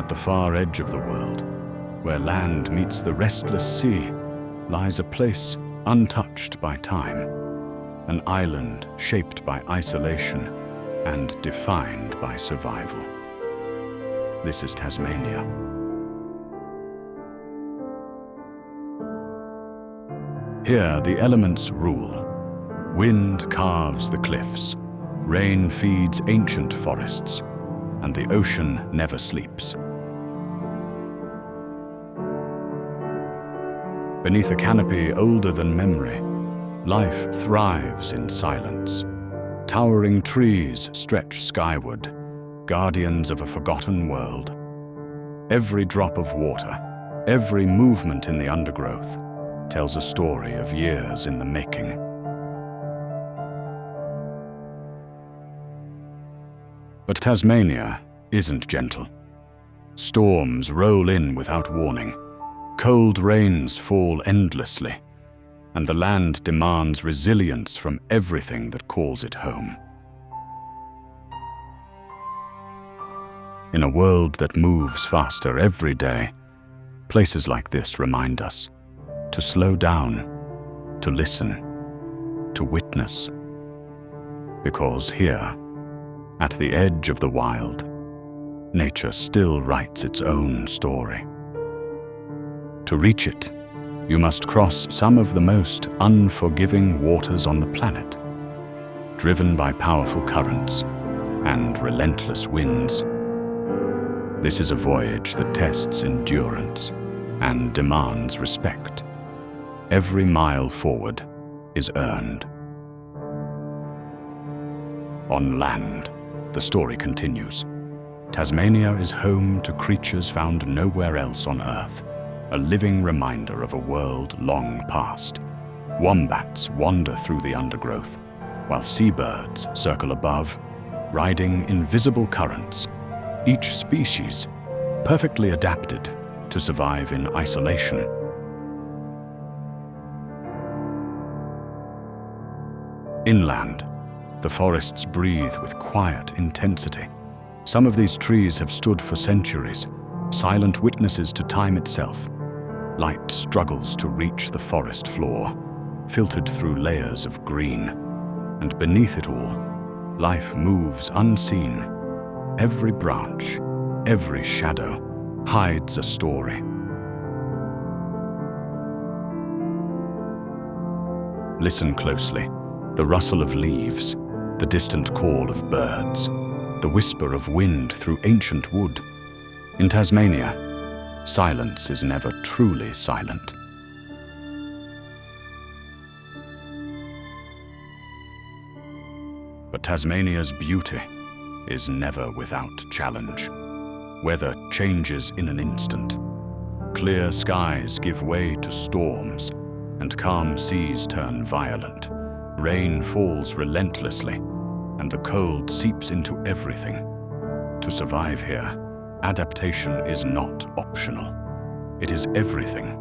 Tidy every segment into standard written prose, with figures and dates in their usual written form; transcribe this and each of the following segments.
At the far edge of the world, where land meets the restless sea, lies a place untouched by time, an island shaped by isolation and defined by survival. This is Tasmania. Here, the elements rule. Wind carves the cliffs, rain feeds ancient forests, and the ocean never sleeps. Beneath a canopy older than memory, life thrives in silence. Towering trees stretch skyward, guardians of a forgotten world. Every drop of water, every movement in the undergrowth, tells a story of years in the making. But Tasmania isn't gentle. Storms roll in without warning. Cold rains fall endlessly, and the land demands resilience from everything that calls it home. In a world that moves faster every day, places like this remind us to slow down, to listen, to witness. Because here, at the edge of the wild, nature still writes its own story. To reach it, you must cross some of the most unforgiving waters on the planet, driven by powerful currents and relentless winds. This is a voyage that tests endurance and demands respect. Every mile forward is earned. On land, the story continues. Tasmania is home to creatures found nowhere else on Earth, a living reminder of a world long past. Wombats wander through the undergrowth, while seabirds circle above, riding invisible currents, each species perfectly adapted to survive in isolation. Inland, the forests breathe with quiet intensity. Some of these trees have stood for centuries, silent witnesses to time itself. Light struggles to reach the forest floor, filtered through layers of green. And beneath it all, life moves unseen. Every branch, every shadow, hides a story. Listen closely. The rustle of leaves, the distant call of birds, the whisper of wind through ancient wood. In Tasmania, silence is never truly silent. But Tasmania's beauty is never without challenge. Weather changes in an instant. Clear skies give way to storms, and calm seas turn violent. Rain falls relentlessly, and the cold seeps into everything. To survive here, adaptation is not optional. It is everything.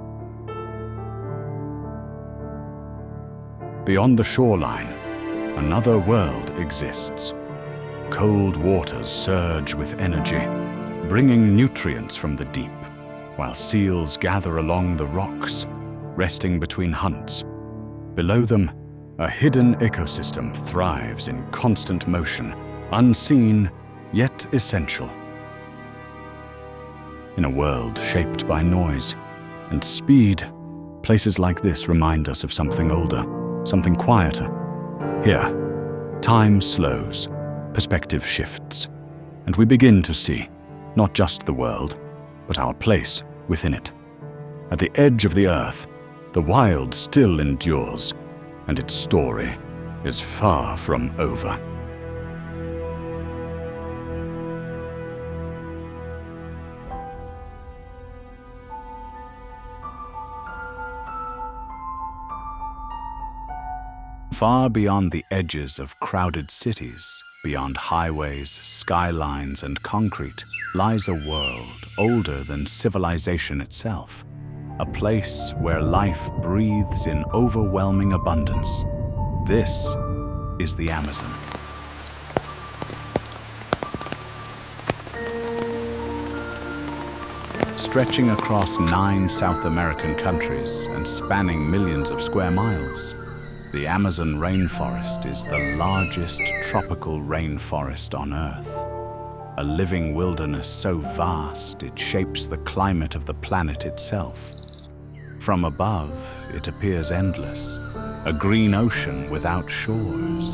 Beyond the shoreline, another world exists. Cold waters surge with energy, bringing nutrients from the deep, while seals gather along the rocks, resting between hunts. Below them, a hidden ecosystem thrives in constant motion, unseen yet essential. In a world shaped by noise and speed, places like this remind us of something older, something quieter. Here, time slows, perspective shifts, and we begin to see not just the world, but our place within it. At the edge of the earth, the wild still endures, and its story is far from over. Far beyond the edges of crowded cities, beyond highways, skylines, and concrete, lies a world older than civilization itself. A place where life breathes in overwhelming abundance. This is the Amazon. Stretching across 9 South American countries and spanning millions of square miles, the Amazon rainforest is the largest tropical rainforest on Earth. A living wilderness so vast it shapes the climate of the planet itself. From above, it appears endless, a green ocean without shores.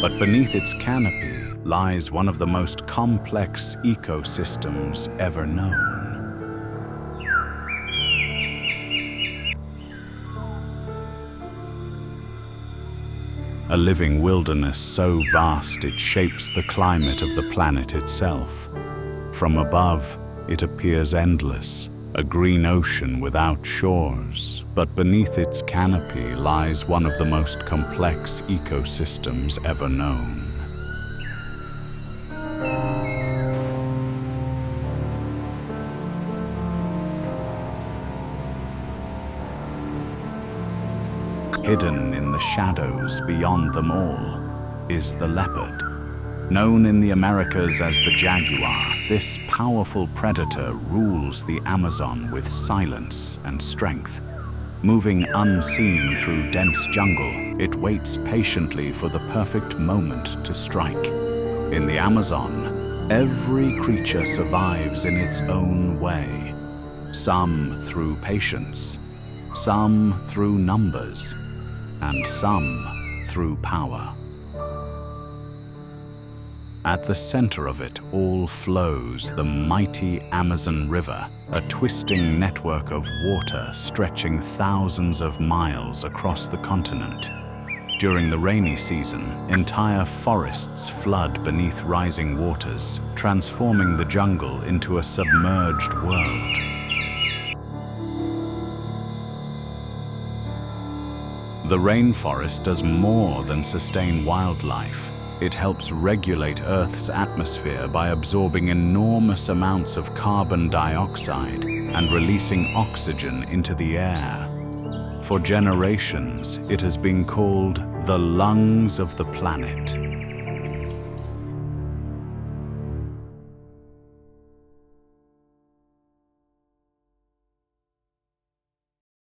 But beneath its canopy lies one of the most complex ecosystems ever known. A living wilderness so vast it shapes the climate of the planet itself. From above, it appears endless, a green ocean without shores. But beneath its canopy lies one of the most complex ecosystems ever known. Hidden in the shadows beyond them all is the leopard. Known in the Americas as the jaguar, this powerful predator rules the Amazon with silence and strength. Moving unseen through dense jungle, it waits patiently for the perfect moment to strike. In the Amazon, every creature survives in its own way. Some through patience, some through numbers, and some through power. At the center of it all flows the mighty Amazon River, a twisting network of water stretching thousands of miles across the continent. During the rainy season, entire forests flood beneath rising waters, transforming the jungle into a submerged world. The rainforest does more than sustain wildlife. It helps regulate Earth's atmosphere by absorbing enormous amounts of carbon dioxide and releasing oxygen into the air. For generations, it has been called the lungs of the planet.